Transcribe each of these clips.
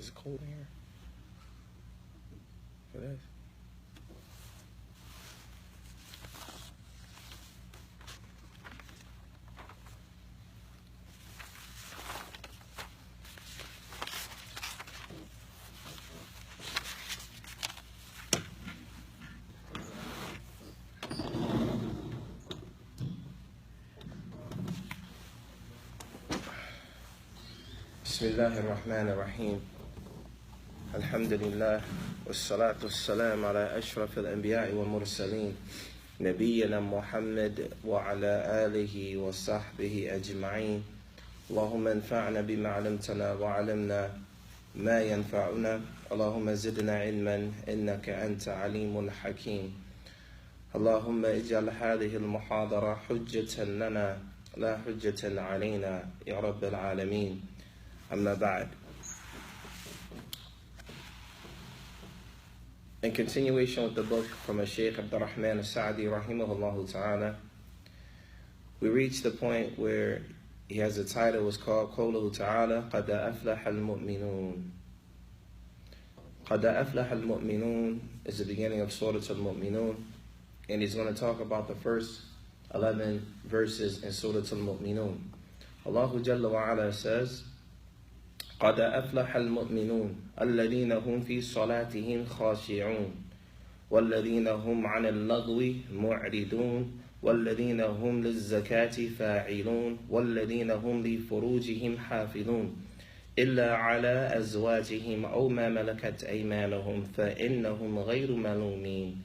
Is it cold in here? It is. بسم الله الرحمن الرحيم الحمد لله والصلاة والسلام على أشرف الأنبياء والمرسلين نبينا محمد وعلى آله وصحبه أجمعين اللهم انفعنا بما علمتنا وعلمنا ما ينفعنا اللهم زدنا علما إنك أنت عليم حكيم اللهم اجعل هذه المحاضرة حجة لنا لا حجة علينا يا رب العالمين أما بعد. In continuation with the book from Shaykh Abdul Rahman al-Sa'di rahimahullah ta'ala, we reached the point where he has a title was called قوله تعالى قد أفلح المؤمنون. قد أفلح المؤمنون is the beginning of Surah Al-Mu'minun, and he's going to talk about the first 11 verses in Surah Al-Mu'minun. Allah Jalla wa Ala says قد أفلح المؤمنون الذين هم في صلاتهم خاشعون والذين هم عن اللغو معرضون والذين هم للزكاة فاعلون والذين هم لفروجهم حافظون إلا على أزواجهم أو ما ملكت أيمانهم فإنهم غير ملومين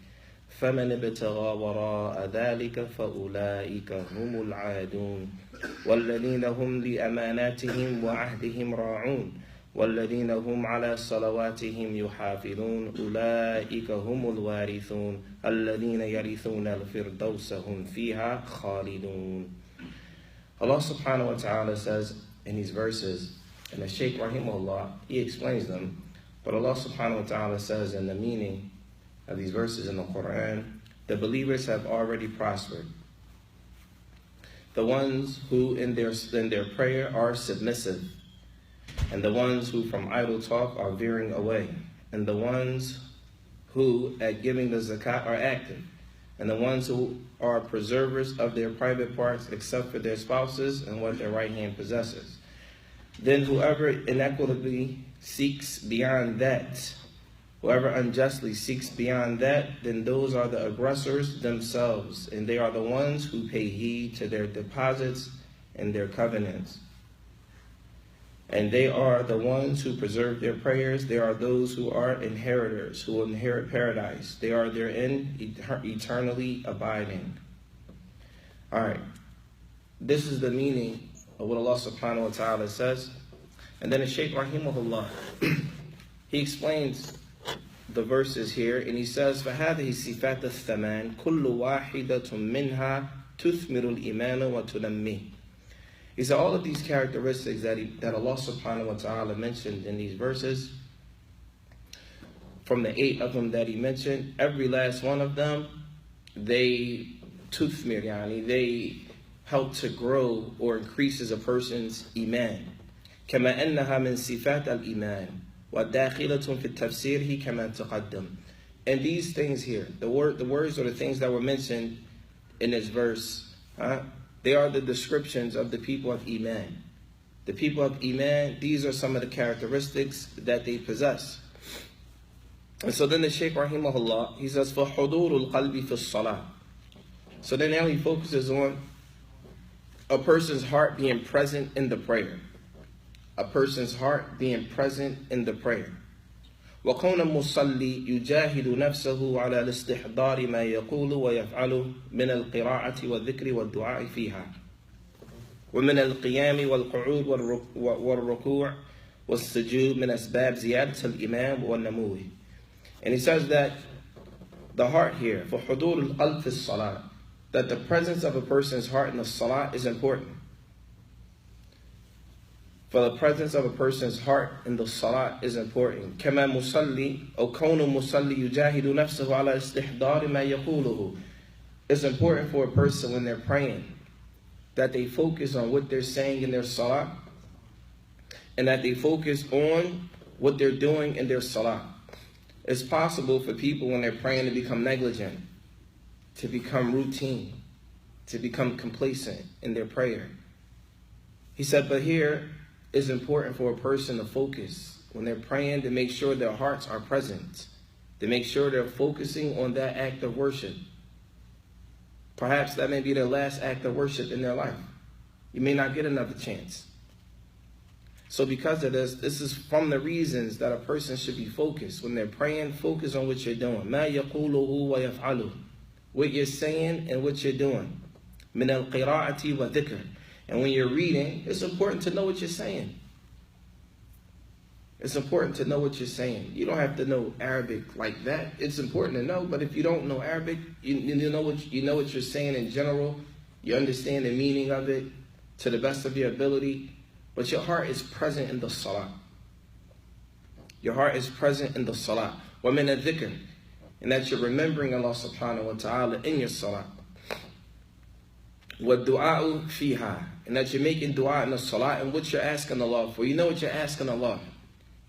فمن ابتغى وراء ذلك فأولئك هم العادون والذين هم لأماناتهم وعهدهم راعون والذين هم على صلواتهم يحافظون أولئك هم الوارثون الذين يرثون الفردوس هم فيها خالدون. Allah subhanahu wa ta'ala says in these verses, and the Shaykh rahimahullah, he explains them, but Allah subhanahu wa ta'ala says in the meaning of these verses in the Quran, the believers have already prospered. The ones who in their prayer are submissive, and the ones who from idle talk are veering away, and the ones who at giving the zakat are active, and the ones who are preservers of their private parts except for their spouses and what their right hand possesses. Then whoever inequitably seeks beyond that, whoever unjustly seeks beyond that, then those are the aggressors themselves, and they are the ones who pay heed to their deposits and their covenants. And they are the ones who preserve their prayers. They are those who are inheritors, who will inherit paradise. They are therein eternally abiding. Alright, this is the meaning of what Allah subhanahu wa ta'ala says. And then the Shaykh rahimahullah, he explains the verses here, and he says, فَهَذِهِ صِفَاتَ الثَّمَانِ كُلُّ وَاحِدَةٌ مِّنْهَا تُثْمِرُ الْإِيمَانَ وَتُنَمِّهِ. He said all of these characteristics that Allah subhanahu wa ta'ala mentioned in these verses, from the 8 of them that he mentioned, every last one of them, they tuthmir, yani, they help to grow or increases a person's iman. كَمَا أَنَّهَا مِنْ صِفَاتَ الْإِيمَانِ وَدَاخِلَةٌ فِي التَّفْسِيرِ كَمَا تَقَدَّمَ. And these things here, the words or the things that were mentioned in this verse, they are the descriptions of the people of Iman. The people of Iman, these are some of the characteristics that they possess. And so then the Shaykh rahimahullah, he says, فَحُضُورُ الْقَلْبِ فِي الصَّلَاةِ. So then now he focuses on a person's heart being present in the prayer. A person's heart being present in the prayer. وَكَوْنَ الْمُصَلِّي يُجَاهِدُ نَفْسَهُ عَلَى الْإِسْتِحْضَارِ مَا يَقُولُ وَيَفْعَلُ مِنَ الْقِرَاءَةِ وَالذِّكْرِ وَالدُّعَاءِ فِيهَا ومن القيام والقعود والركوع والسجود من أسباب زيادة الإيمان والنمو. And he says that the heart here, for حضور القلب في الصلاة, that the presence of a person's heart in the salah is important. For the presence of a person's heart in the salah is important. كما مصلي أو كون مصلي يجاهد نفسه على استحضار ما يقوله. It's important for a person when they're praying that they focus on what they're saying in their salah, and that they focus on what they're doing in their salah. It's possible for people when they're praying to become negligent, to become routine, to become complacent in their prayer. He said, but here it's important for a person to focus when they're praying, to make sure their hearts are present, to make sure they're focusing on that act of worship. Perhaps that may be their last act of worship in their life. You may not get another chance. So because of this is from the reasons that a person should be focused. When they're praying, focus on what you're doing. مَا يَقُولُهُ وَيَفْعَلُهُ. What you're saying and what you're doing. مِنَ الْقِرَاءَةِ وَالذِّكْرِ. And when you're reading, it's important to know what you're saying. It's important to know what you're saying. You don't have to know Arabic like that. It's important to know, but if you don't know Arabic, you know what you're saying in general. You understand the meaning of it to the best of your ability. But your heart is present in the salah. Your heart is present in the salah. وَمِنَ الذِّكْرِ. And that you're remembering Allah subhanahu wa ta'ala in your salah. وَالدُّعَاءُ فِيهَا. And that you're making dua in the salah and what you're asking Allah for. You know what you're asking Allah.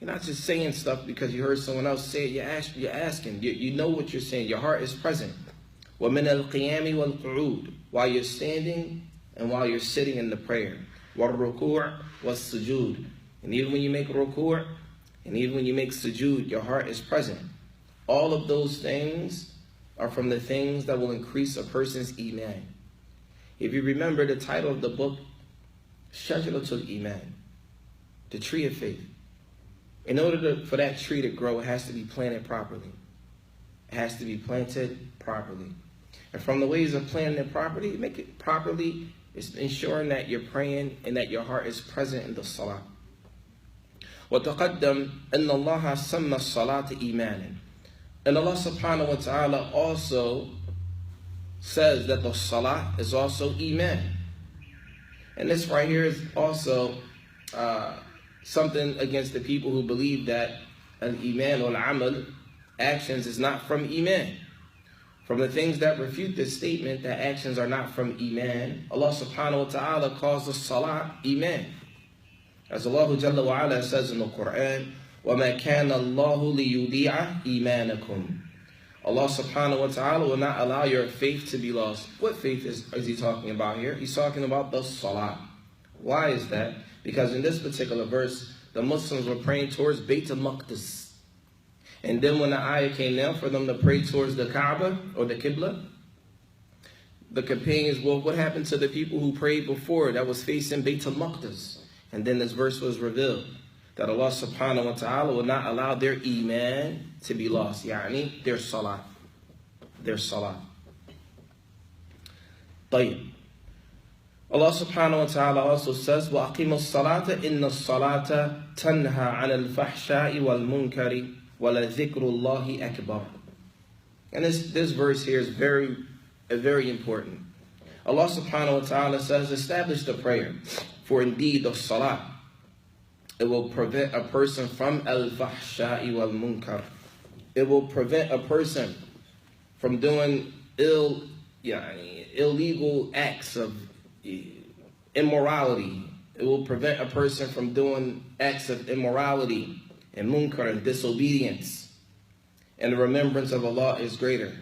You're not just saying stuff because you heard someone else say it. You're asking. You know what you're saying. Your heart is present. وَمِنَ الْقِيَامِ وَالْقُعُودِ. While you're standing and while you're sitting in the prayer. وَالرُّكُوعِ وَالسُّجُودِ. And even when you make ruku' and even when you make sujood, your heart is present. All of those things are from the things that will increase a person's iman. If you remember the title of the book, Shajaratul Iman, the tree of faith. In order for that tree to grow, it has to be planted properly. It has to be planted properly. And from the ways of planting it properly, make it properly, is ensuring that you're praying and that your heart is present in the salah. وَتَقَدَّمْ أَنَّ اللَّهَ سَمَّى الصَّلَاةَ إِيمَانًا. And Allah subhanahu wa ta'ala also says that the salah is also iman. And this right here is also something against the people who believe that al-iman or al-amal, actions, is not from iman. From the things that refute this statement that actions are not from iman, Allah subhanahu wa ta'ala calls the salah iman. As Allah Jalla wa ala says in the Quran, وَمَا كَانَ اللَّهُ لِيُضِيعَ إِيمَانَكُمْ. Allah subhanahu wa ta'ala will not allow your faith to be lost. What faith is he talking about here? He's talking about the salah. Why is that? Because in this particular verse, the Muslims were praying towards Bayt al-Maqdis. And then when the ayah came down for them to pray towards the Kaaba or the Qibla, the companions, well, what happened to the people who prayed before that was facing Bayt al-Maqdis? And then this verse was revealed that Allah subhanahu wa ta'ala will not allow their iman to be lost. Yani, their salah. Their salah. طيب. Allah subhanahu wa ta'ala also says, وَأَقِيمُوا الصَّلَاةَ إِنَّ الصَّلَاةَ تَنْهَى عَنَ الْفَحْشَاءِ وَالْمُنْكَرِ وَلَذِكْرُ اللَّهِ أَكْبَرُ. And this verse here is very important. Allah subhanahu wa ta'ala says, establish the prayer, for indeed the salah, it will prevent a person from al-fahsha'i wal-munkar. It will prevent a person from doing illegal acts of immorality. It will prevent a person from doing acts of immorality and munkar and disobedience. And the remembrance of Allah is greater.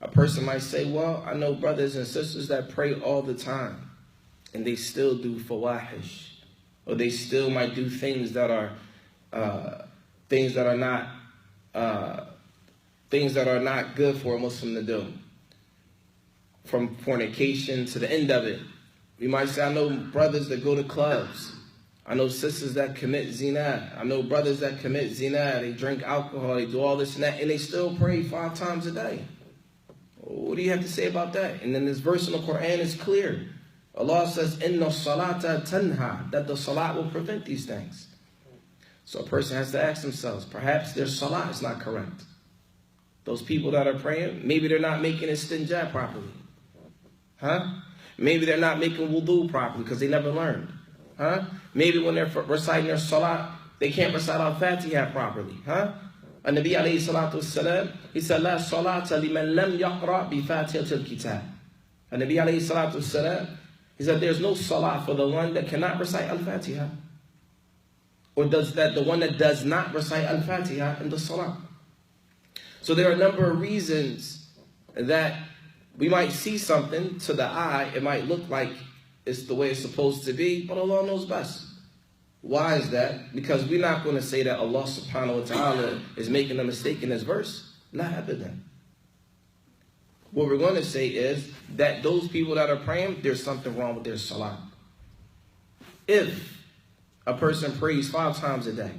A person might say, well, I know brothers and sisters that pray all the time and they still do fawahish. Or they still might do things that are not good for a Muslim to do. From fornication to the end of it. We might say, I know brothers that go to clubs. I know sisters that commit zina. I know brothers that commit zina. They drink alcohol. They do all this and that. And they still pray 5 times a day. What do you have to say about that? And then this verse in the Quran is clear. Allah says, Inna salata tanha, that the salat will prevent these things. So a person has to ask themselves, perhaps their salat is not correct. Those people that are praying, maybe they're not making istinja properly. Maybe they're not making wudu properly because they never learned. Maybe when they're reciting their salat, they can't recite Al-Fatiha properly. And Nabi alayhi salatu wasalam, he said, La salata liman lam yaqra bi fatihatil kitab. And Nabi alayhi salatu wasalam, he said, there's no salah for the one that cannot recite Al-Fatiha. Or does that the one that does not recite Al-Fatiha in the salah? So there are a number of reasons that we might see something to the eye. It might look like it's the way it's supposed to be, but Allah knows best. Why is that? Because we're not going to say that Allah subhanahu wa ta'ala is making a mistake in this verse. Not evident. What we're going to say is that those people that are praying, there's something wrong with their salah. If a person prays 5 times a day,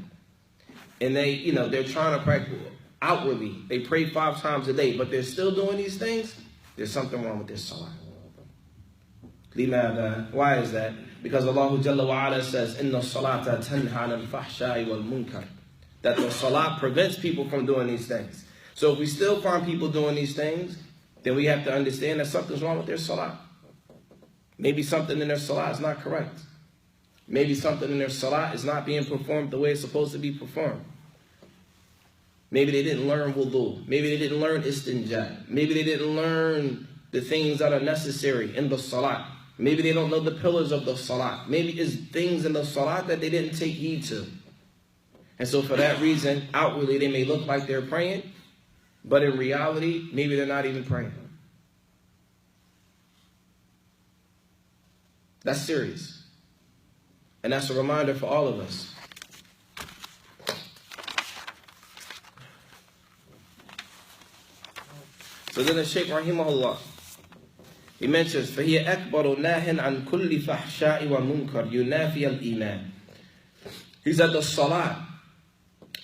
and they're trying to practice outwardly, they pray 5 times a day, but they're still doing these things, there's something wrong with their salah. Why is that? Because Allah Jalla wa Ala says, "Inna salata tanha anil fahsha'i wal munkar," that the salah prevents people from doing these things. So if we still find people doing these things, then we have to understand that something's wrong with their salah. Maybe something in their salah is not correct. Maybe something in their salah is not being performed the way it's supposed to be performed. Maybe they didn't learn wudu. Maybe they didn't learn istinja. Maybe they didn't learn the things that are necessary in the salah. Maybe they don't know the pillars of the salah. Maybe it's things in the salah that they didn't take heed to. And so for that reason, outwardly they may look like they're praying, but in reality, maybe they're not even praying. That's serious. And that's a reminder for all of us. So then the Shaykh Rahimahullah, he mentions, فَهِيَ أَكْبَرُ نَاهٍ عَنْ كُلِّ فَحْشَاءِ وَمُنْكَرْ يُنَافِيَ الْإِيمَانِ. He said the salah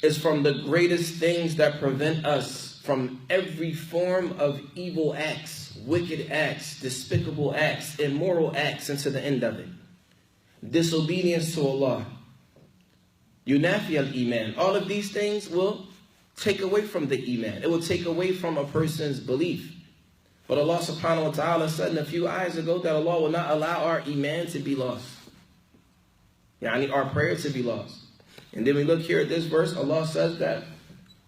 is from the greatest things that prevent us from every form of evil acts, wicked acts, despicable acts, immoral acts, and to the end of it. Disobedience to Allah. Yunafi al-Iman. All of these things will take away from the Iman. It will take away from a person's belief. But Allah subhanahu wa ta'ala said in a few ayahs ago that Allah will not allow our Iman to be lost. Our prayer to be lost. And then we look here at this verse, Allah says that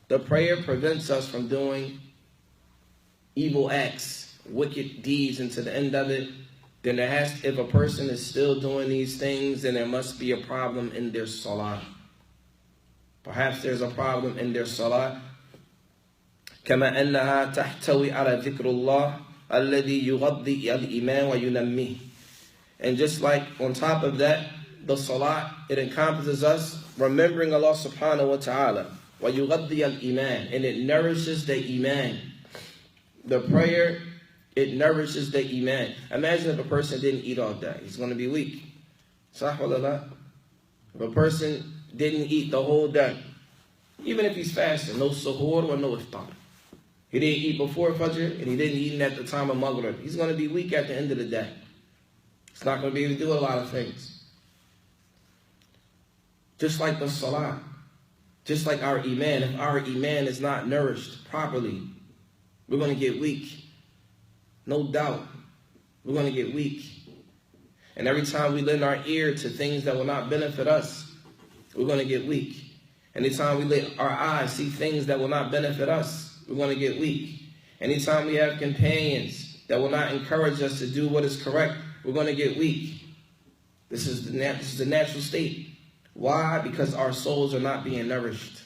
the prayer prevents us from doing evil acts, wicked deeds, and to the end of it, then if a person is still doing these things, then there must be a problem in their salah. Perhaps there's a problem in their salah. كما أنها تحتوي على ذكر الله الذي يغذي الإيمان وينميه. And just like on top of that, the salah, it encompasses us remembering Allah subhanahu wa ta'ala. ويغذي الإيمان. And it nourishes the iman. The prayer, it nourishes the iman. Imagine if a person didn't eat all day. He's going to be weak. Sah wallah. If a person didn't eat the whole day, even if he's fasting, no suhoor or no iftar. He didn't eat before Fajr, and he didn't eat at the time of Maghrib. He's going to be weak at the end of the day. He's not going to be able to do a lot of things. Just like the salah. Just like our iman. If our iman is not nourished properly, we're going to get weak. No doubt. We're going to get weak. And every time we lend our ear to things that will not benefit us, we're going to get weak. Anytime we let our eyes see things that will not benefit us, we're going to get weak. Anytime we have companions that will not encourage us to do what is correct, we're going to get weak. This is the natural state. Why? Because our souls are not being nourished.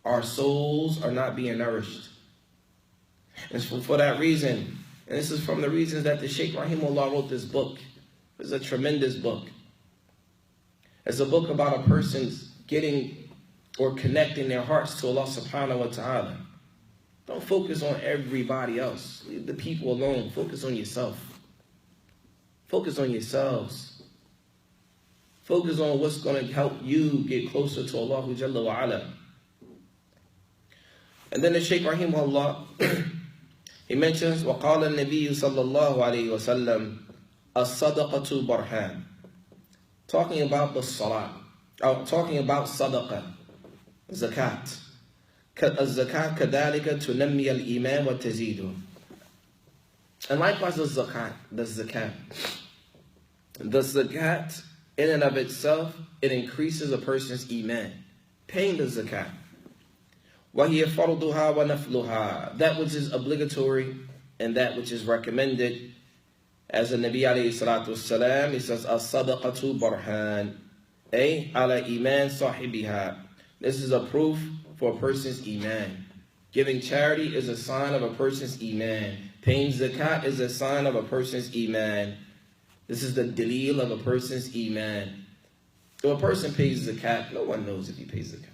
Our souls are not being nourished. And for that reason, and this is from the reasons that the Shaykh Rahimahullah wrote this book. It's a tremendous book. It's a book about a person's getting or connecting their hearts to Allah subhanahu wa ta'ala. Don't focus on everybody else. Leave the people alone. Focus on yourself. Focus on yourselves. Focus on what's going to help you get closer to Allah Jalla wa Ala. And then the Shaykh Rahimahullah, he mentions, وَقَالَ النَّبِيُّ صَلَّى اللَّهُ عَلَيْهِ وَسَلَّمَ الصَّدَقَةُ بَرْهَانٌ. Talking about the salah. Talking about sadaqah. Zakat. الزَّكَاةُ كَذَلِكَ تُنَمِّيَ الْإِيمَانَ وَتَزِيدُ. And likewise the zakat. The zakat, in and of itself, it increases a person's iman. Paying the zakat. وَهِيَ فَرْضُهَا وَنَفْلُهَا. That which is obligatory and that which is recommended. As the Nabi alayhi salatu wasalam, he says, الصَّدَقَةُ بَرْهَانٌ. أي على إيمان صاحبها. This is a proof for a person's iman. Giving charity is a sign of a person's iman. Paying zakat is a sign of a person's iman. This is the dalil of a person's iman. If a person pays zakat, no one knows if he pays zakat.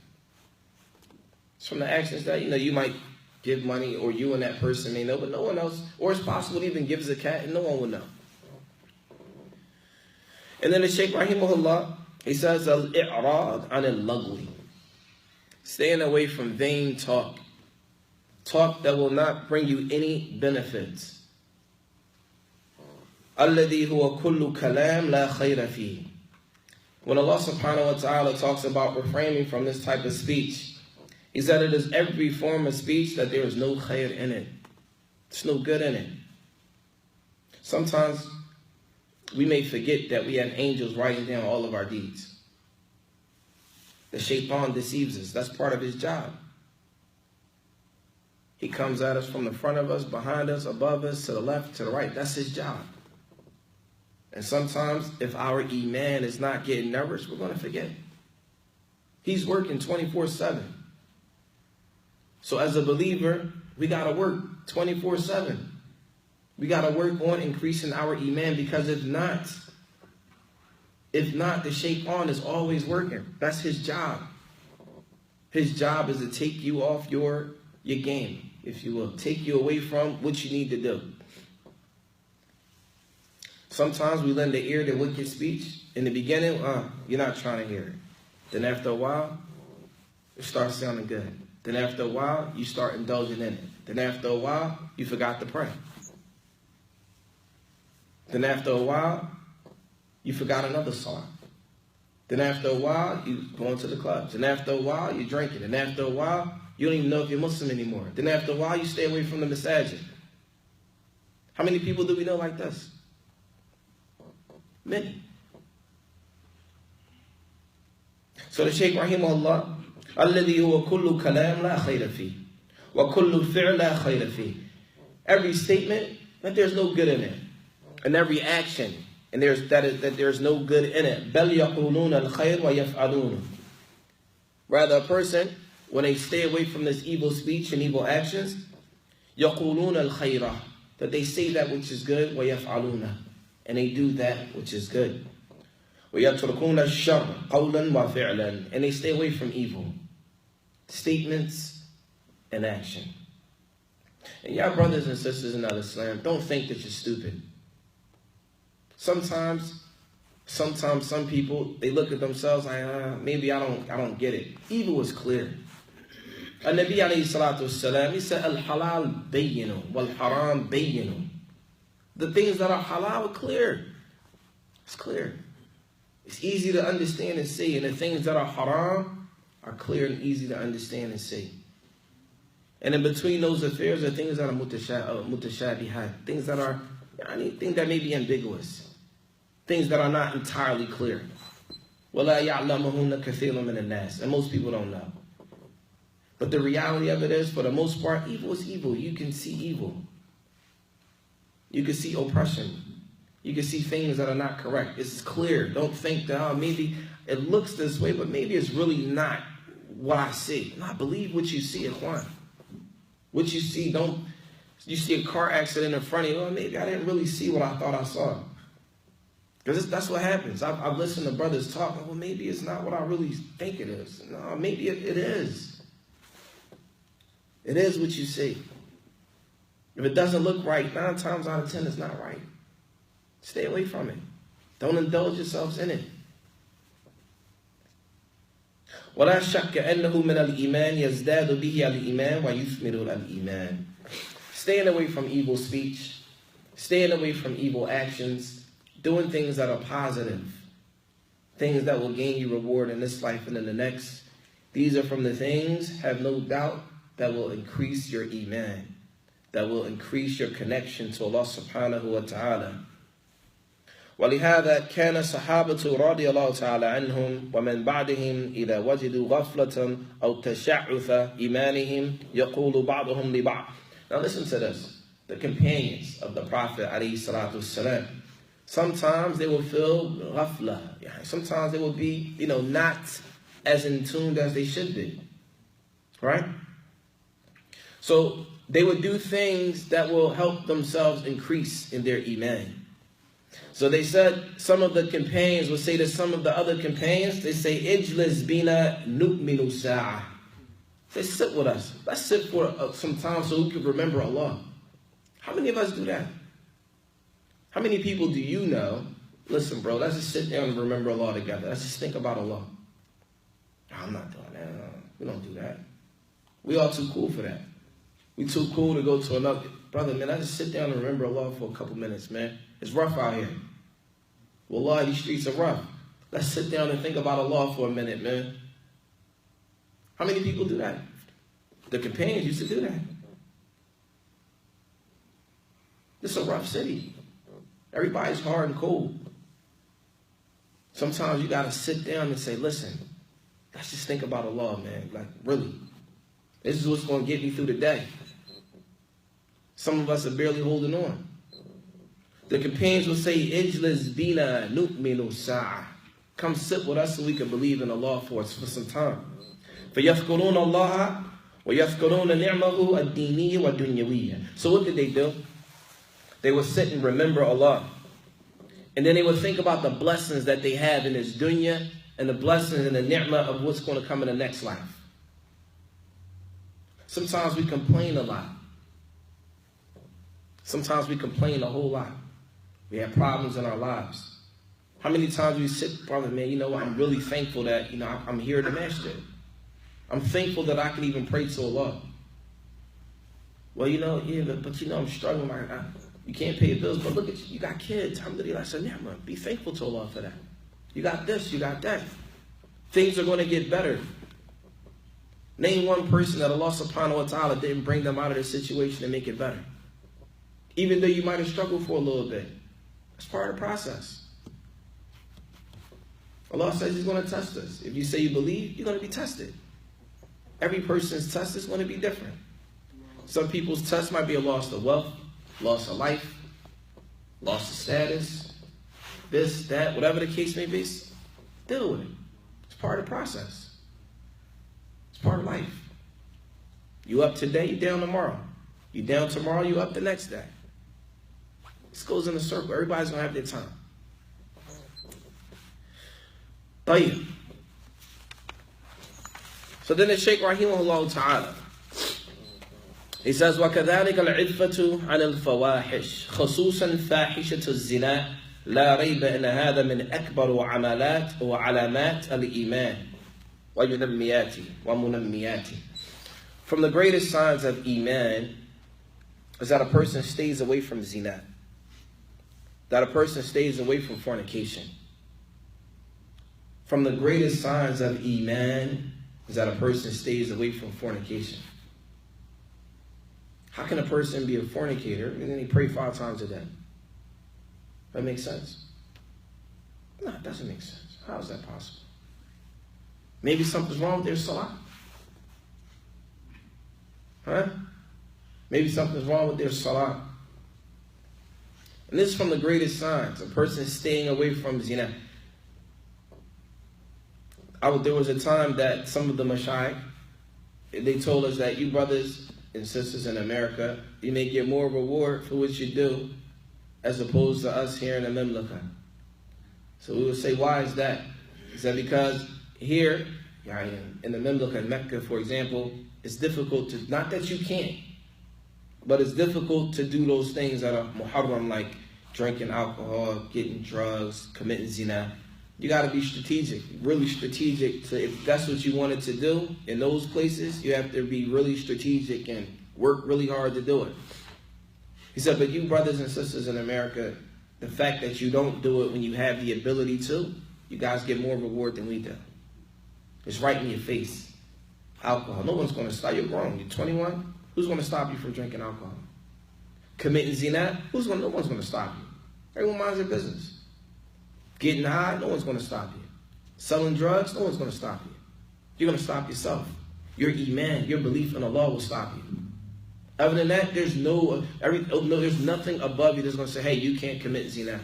It's from the actions that, you might give money, or you and that person may know, but no one else. Or it's possible to even give zakat and no one will know. And then the Shaykh rahimahullah, he says, al-i'rad an al-lagwi. Staying away from vain talk. Talk that will not bring you any benefits. Alladhi huwa kullu kalam la khayra fi. When Allah subhanahu wa ta'ala talks about refraining from this type of speech, He said it is every form of speech that there is no khair in it. There's no good in it. Sometimes we may forget that we have angels writing down all of our deeds. The shaitan deceives us. That's part of his job. He comes at us from the front of us, behind us, above us, to the left, to the right. That's his job. And sometimes if our iman is not getting nourished, we're going to forget. He's working 24/7. So as a believer, we got to work 24/7. We got to work on increasing our iman, because if not, the shaitan is always working. That's his job. His job is to take you off your game, if you will. Take you away from what you need to do. Sometimes we lend the ear to wicked speech. In the beginning, you're not trying to hear it. Then after a while, it starts sounding good. Then after a while, you start indulging in it. Then after a while, you forgot to pray. Then after a while, you forgot another song. Then after a while, you go into the clubs. And after a while, you're drinking. And after a while, you don't even know if you're Muslim anymore. Then after a while, you stay away from the masajid. How many people do we know like this? Many. So the Shaykh rahimahullah, الذي هو كل كلام لا خير فيه وكل فعل لا خير فيه. Every statement that there's no good in it, and every action and there's no good in it. بل يقولون الخير ويفعلون. Rather, a person, when they stay away from this evil speech and evil actions, يقولون الخير, that they say that which is good, ويفعلون, and they do that which is good. ويتركون الشر قولا وفعلا, and they stay away from evil statements and action. And y'all brothers and sisters in Al-Islam, don't think that you're stupid. Sometimes some people, they look at themselves like, maybe I don't get it. Evil is clear. An-Nabi alayhi salatu wassalam, he said, al-halal bayyinu wal-haram bayyinu. The things that are halal are clear. It's clear. It's easy to understand and see. And the things that are haram are clear and easy to understand and see. And in between those affairs are things that are mutashabihat, things that are, things that may be ambiguous, things that are not entirely clear. وَلَا يَعْلَمُهُنَّ كَثِيرٌ مِنَ النَّاسِ, and most people don't know. But the reality of it is, for the most part, evil is evil. You can see evil. You can see oppression. You can see things that are not correct. It's clear. Don't think that, maybe it looks this way, but maybe it's really not what I see. No, believe what you see, Ikhwan. What you see, you see a car accident in front of you, well, maybe I didn't really see what I thought I saw. Because that's what happens. I've listened to brothers talk, well, maybe it's not what I really think it is. No, maybe it is. It is what you see. If it doesn't look right, 9 times out of 10, it's not right. Stay away from it. Don't indulge yourselves in it. وَلَا شَكَّ أَنَّهُ مِنَ الْإِيمَانِ يَزْدَادُ بِهِ الْإِيمَانِ وَيُثْمِرُ الْإِيمَانِ. Staying away from evil speech, staying away from evil actions, doing things that are positive, things that will gain you reward in this life and in the next. These are from the things, have no doubt, that will increase your iman, that will increase your connection to Allah subhanahu wa ta'ala. ولهذا كان الصحابة رضي الله تعالى عنهم ومن بعدهم إذا وجدوا غفلة أو تشعث إيمانهم يقول بعضهم لبعض. Now listen to this. The companions of the Prophet عليه الصلاة والسلام, Sometimes they will feel ghafla. Sometimes they will be, not as in tuned as they should be. Right? So they would do things that will help themselves increase in their iman. So they said, some of the companions would say to some of the other companions, they say, Ijlis bina nu'minu sa'a. They sit with us. Let's sit for some time so we can remember Allah. How many of us do that? How many people do you know? Listen, bro, let's just sit down and remember Allah together. Let's just think about Allah. No, I'm not doing that. No, we don't do that. We all too cool for that. We too cool to go to another. Brother, man, let's just sit down and remember Allah for a couple minutes, man. It's rough out here. Wallah, these streets are rough. Let's sit down and think about Allah for a minute, man. How many people do that? The companions used to do that. This is a rough city. Everybody's hard and cold. Sometimes you got to sit down and say, listen, let's just think about Allah, man. Like, really. This is what's going to get me through the day. Some of us are barely holding on. The companions will say, Ijlis bina nu'minu sa'a. Come sit with us so we can believe in Allah for some time. فَيَذْكُرُونَ اللَّهَ وَيَذْكُرُونَ نِعْمَهُ الدِّينِيَّ وَالدُّنْيَوِيَّ. So what did they do? They would sit and remember Allah. And then they would think about the blessings that they have in this dunya and the blessings and the ni'mah of what's going to come in the next life. Sometimes we complain a lot. Sometimes we complain a whole lot. We have problems in our lives. How many times we sit, brother, man, you know what? I'm really thankful that, I'm here in the masjid. I'm thankful that I can even pray to Allah. Well, but I'm struggling. You can't pay your bills, but look at you got kids. Alhamdulillah, be thankful to Allah for that. You got this, you got that. Things are going to get better. Name one person that Allah subhanahu wa ta'ala didn't bring them out of their situation and make it better. Even though you might have struggled for a little bit. That's part of the process. Allah says He's going to test us. If you say you believe, you're going to be tested. Every person's test is going to be different. Some people's test might be a loss of wealth, loss of life, loss of status, this, that, whatever the case may be. Deal with it. It's part of the process. It's part of life. You up today, you down tomorrow. You down tomorrow, you up the next day. This goes in a circle. Everybody's going to have their time. طيب. So then the Shaykh rahimahullah ta'ala, he says, وَكَذَلِكَ الْعِفَّةُ عَنِ الْفَوَاحِشِ خَصُوصًا فَاحِشَةُ الزِّنَا لَا رَيْبَ أَنَّ هَذَا مِنْ أَكْبَرُ عَمَلَاتِ وَعَلَامَاتِ الْإِيمَانِ وَمُنَمِّيَاتِ. From the greatest signs of Iman is that a person stays away from zina. That a person stays away from fornication. From the greatest signs of Iman is that a person stays away from fornication. How can a person be a fornicator and then he pray 5 times a day? That makes sense? No, it doesn't make sense. How is that possible? Maybe something's wrong with their salah. Huh? Maybe something's wrong with their salah. And this is from the greatest signs. A person staying away from zina. There was a time that some of the mashayikh, they told us that you brothers and sisters in America, you may get more reward for what you do as opposed to us here in the Mamlaka. So we would say, why is that? Is that because here, in the Mamlaka, in Mecca, for example, it's difficult to, not that you can't, but it's difficult to do those things that are muharram, like drinking alcohol, getting drugs, committing zina. You got to be strategic, really strategic. If that's what you wanted to do in those places, you have to be really strategic and work really hard to do it. He said, but you brothers and sisters in America, the fact that you don't do it when you have the ability to, you guys get more reward than we do. It's right in your face. Alcohol, no one's going to stop you. You're grown, you're 21. Who's going to stop you from drinking alcohol? Committing zina, no one's going to stop you. Everyone minds their business. Getting high, no one's going to stop you. Selling drugs, no one's going to stop you. You're going to stop yourself. Your iman, your belief in Allah will stop you. Other than that, there's nothing above you that's going to say, hey, you can't commit zina.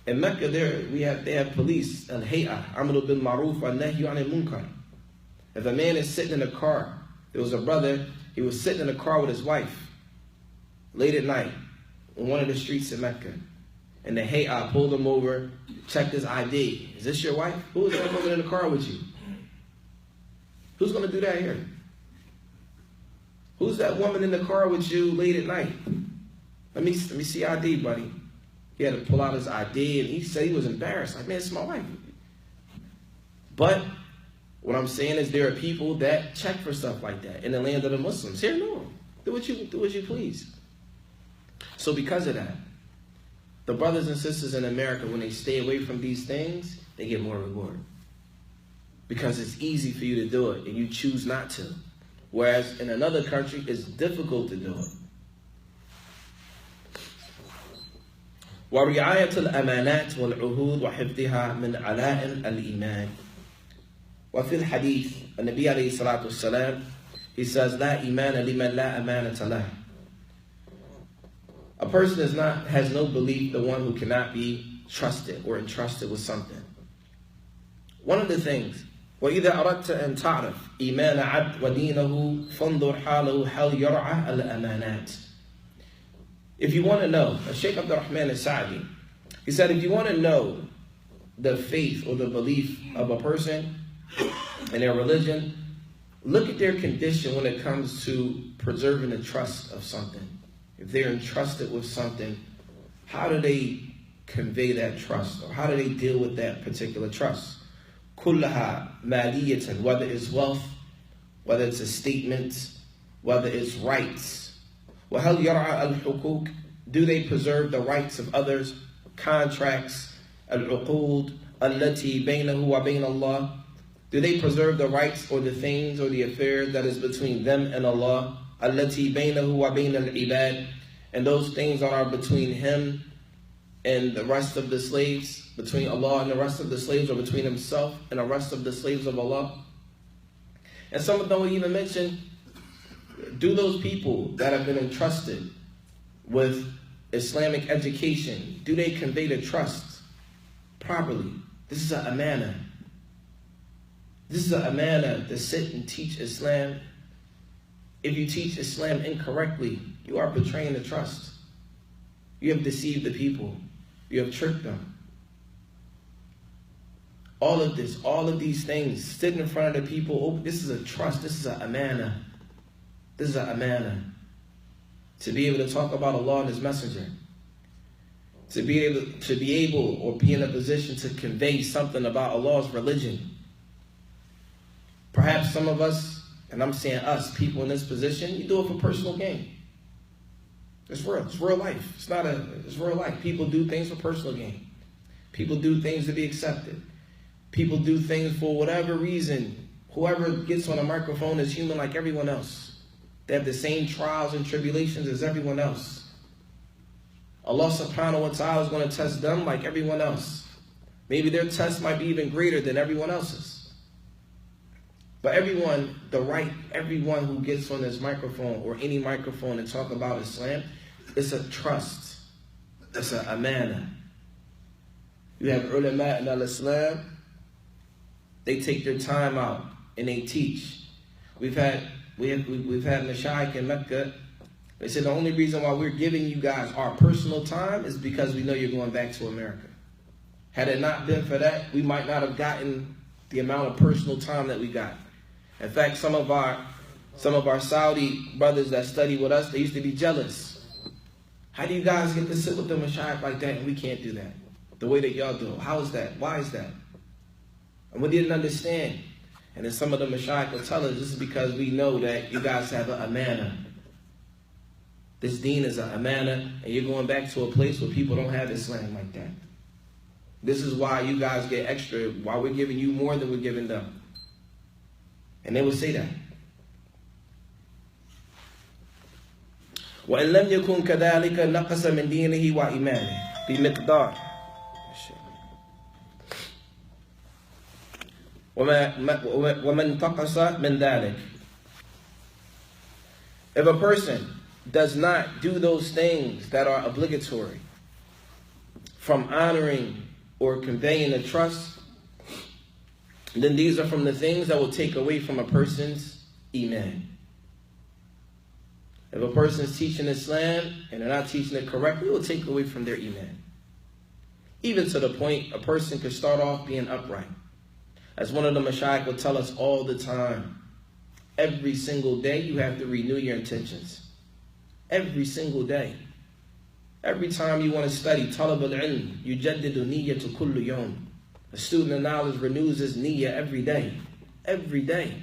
In Mecca, they have police, al-hay'ah, amru bil ma'ruf wa nahyu anil munkar. If a man is sitting in a car, there was a brother, he was sitting in a car with his wife late at night on one of the streets in Mecca. And the hay'ah pulled him over, checked his ID. Is this your wife? Who is that woman in the car with you? Who's going to do that here? Who's that woman in the car with you late at night? Let me see ID, buddy. He had to pull out his ID, and he said he was embarrassed. Like, man, it's my wife. But what I'm saying is there are people that check for stuff like that in the land of the Muslims. Here, no. Do what you please. So because of that, the brothers and sisters in America, when they stay away from these things, they get more reward. Because it's easy for you to do it, and you choose not to. Whereas in another country, it's difficult to do it. وَرِعَايَةُ الْأَمَانَاتِ وَالْعُهُودِ وَحِفْظِهَا مِنْ عَلَائِمِ الْإِيمَانِ. وفي الحديث النبي عليه الصلاة والسلام, he says, لا إيمان لمن لا أمانة له. A person has no belief, the one who cannot be trusted or entrusted with something. One of the things, وإذا أردت أن تعرف إيمان عبد ودينه فانظر حاله هل يرعى الأمانات. If you want to know, Shaykh Abdurrahman al-Sa'di, he said, if you want to know the faith or the belief of a person and their religion, look at their condition when it comes to preserving the trust of something. If they're entrusted with something, how do they convey that trust? Or how do they deal with that particular trust? كُلَّهَا مَالِيَةً, whether it's wealth, whether it's a statement, whether it's rights. وَهَلْ يَرْعَى الْحُقُوقِ, do they preserve the rights of others? Contracts, الْعُقُودِ الَّتِي بَيْنَهُ وَبَيْنَ اللَّهِ, do they preserve the rights or the things or the affairs that is between them and Allah? الَّتِي بَيْنَهُ وَبَيْنَ الْعِبَادِ, and those things that are between him and the rest of the slaves, between Allah and the rest of the slaves, or between himself and the rest of the slaves of Allah. And some of them would even mention, do those people that have been entrusted with Islamic education, do they convey the trust properly? This is an amana. This is an amana to sit and teach Islam. If you teach Islam incorrectly, you are betraying the trust. You have deceived the people. You have tricked them. All of this, all of these things, sitting in front of the people, this is a trust, this is an amana. This is an amana. To be able to talk about Allah and His Messenger. To be able or be in a position to convey something about Allah's religion. Perhaps some of us, and I'm saying us, people in this position, you do it for personal gain. It's real. It's real life. It's real life. People do things for personal gain. People do things to be accepted. People do things for whatever reason. Whoever gets on a microphone is human like everyone else. They have the same trials and tribulations as everyone else. Allah subhanahu wa ta'ala is going to test them like everyone else. Maybe their test might be even greater than everyone else's. But everyone who gets on this microphone or any microphone and talk about Islam, it's a trust. It's an amana. You have ulama in al-Islam, they take their time out and they teach. We've had Mashaykh in Mecca. They said the only reason why we're giving you guys our personal time is because we know you're going back to America. Had it not been for that, we might not have gotten the amount of personal time that we got. In fact, some of our Saudi brothers that study with us, they used to be jealous. How do you guys get to sit with the Mashaykh like that and we can't do that? The way that y'all do. How is that? Why is that? And we didn't understand. And then some of the Mashaykh will tell us, this is because we know that you guys have an amana. This deen is an amana, and you're going back to a place where people don't have Islam like that. This is why you guys get extra, why we're giving you more than we're giving them. And they will say that. وَإِن لَمْ يَكُنْ كَذَلِكَ نَقَصَ مِنْ دِينِهِ وَإِيمَانِهِ بِمِقْدَارٍ وَمَنْ تَقَصَ مِنْ ذَلِكَ. If a person does not do those things that are obligatory, from honoring or conveying a trust, then these are from the things that will take away from a person's iman. If a person is teaching Islam and they're not teaching it correctly, it will take away from their iman. Even to the point a person could start off being upright. As one of the mashayikh would tell us all the time, every single day you have to renew your intentions. Every single day. Every time you want to study, talab al-ilm, yujaddidu niyyatu kullu yawm. A student of knowledge renews his niyyah every day. Every day.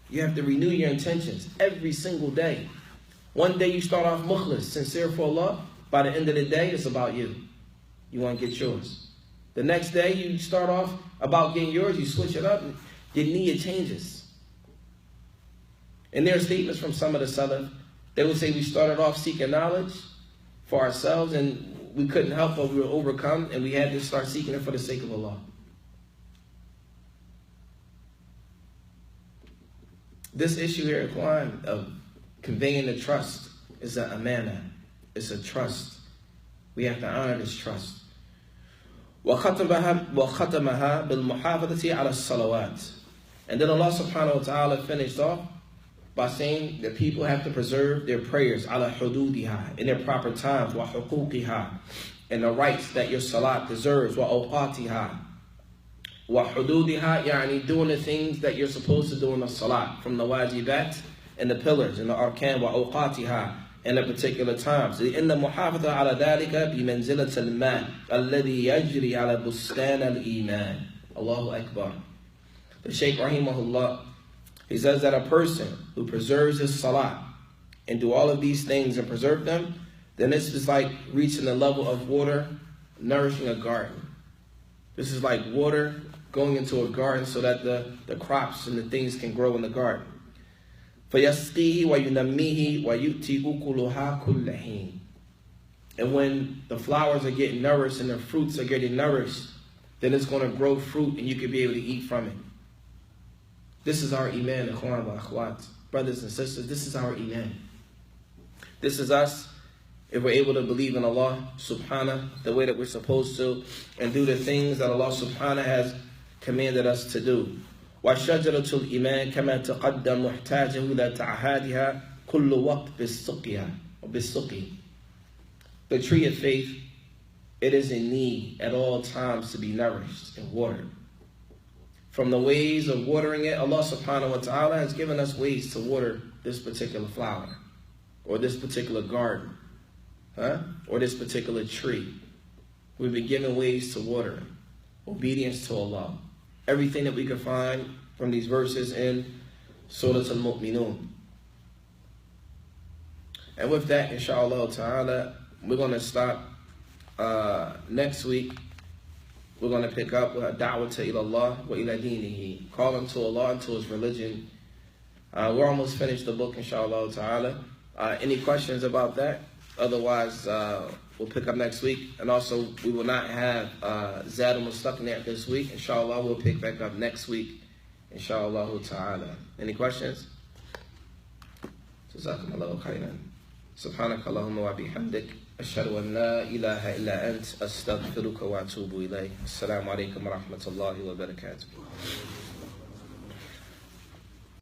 You have to renew your intentions every single day. One day you start off mukhlis, sincere for Allah. By the end of the day, it's about you. You want to get yours. The next day you start off about getting yours, you switch it up, and your niyyah changes. And there are statements from some of the Salaf. They would say we started off seeking knowledge for ourselves and we couldn't help but we were overcome and we had to start seeking it for the sake of Allah. This issue here, Ikhwan, of conveying the trust is an amana. It's a trust. We have to honor this trust. وَخَتَمَهَا بِالْمُحَافَظَةِ عَلَى الصَّلَوَاتِ. And then Allah subhanahu wa ta'ala finished off by saying that people have to preserve their prayers ala hududiha, in their proper times, wa huquqiha, and the rights that your salat deserves, wa awqatiha. Wa hududiha, yani doing the things that you're supposed to do in the salat, from the wajibat and the pillars and the arkan, wa awqatiha, in a particular times. إِنَّ مُحَافَظَةَ عَلَى ذَلِكَ بِمَنْزِلَةِ الْمَاءِ الَّذِي يَجْرِي عَلَى بُسْتَانَ الْإِيمَانِ. Allahu Akbar. The Shaykh Rahimahullah, he says that a person who preserves his salah and do all of these things and preserve them, then this is like reaching the level of water nourishing a garden. This is like water going into a garden so that the crops and the things can grow in the garden. فَيَسْقِيهِ وَيُنَمِّيهِ وَيُؤْتِي أُكُلُهَا كُلَّ حِينٍ. And when the flowers are getting nourished and the fruits are getting nourished, then it's going to grow fruit and you can be able to eat from it. This is our iman, ikhwan wa akhwat. Brothers and sisters, this is our iman. This is us, if we're able to believe in Allah subhanahu the way that we're supposed to, and do the things that Allah subhanahu has commanded us to do. وَشَجَرَةُ الْإِيمَانِ كَمَا تَقَدَّمْ مُحْتَاجَهُ إِلَى تَعْهَادِهَا كُلُّ وَقْتٍ بِالسُّقِيَةِ. The tree of faith, it is in need at all times to be nourished and watered. From the ways of watering it, Allah subhanahu wa ta'ala has given us ways to water this particular flower, or this particular garden, or this particular tree. We've been given ways to water it. Obedience to Allah. Everything that we can find from these verses in Surah Al-Mu'minun. And with that, inshaAllah ta'ala, we're going to stop next week. We're going to pick up da'wata ila Allah wa ila dinihi, calling to Allah and to His religion. We're almost finished the book, inshaAllah ta'ala. Any questions about that? Otherwise, we'll pick up next week. And also, we will not have Zad al-Mustaqni' this week. Inshallah, we'll pick back up next week. Inshallah ta'ala. Any questions? Jazakumullahu khairan. Subhanaka Allahumma wa bihamdik. Ashhadu an la ilaha illa ant. Astaghfiruka wa atubu ilayh. Assalamu alaikum wa rahmatullahi wa barakatuh.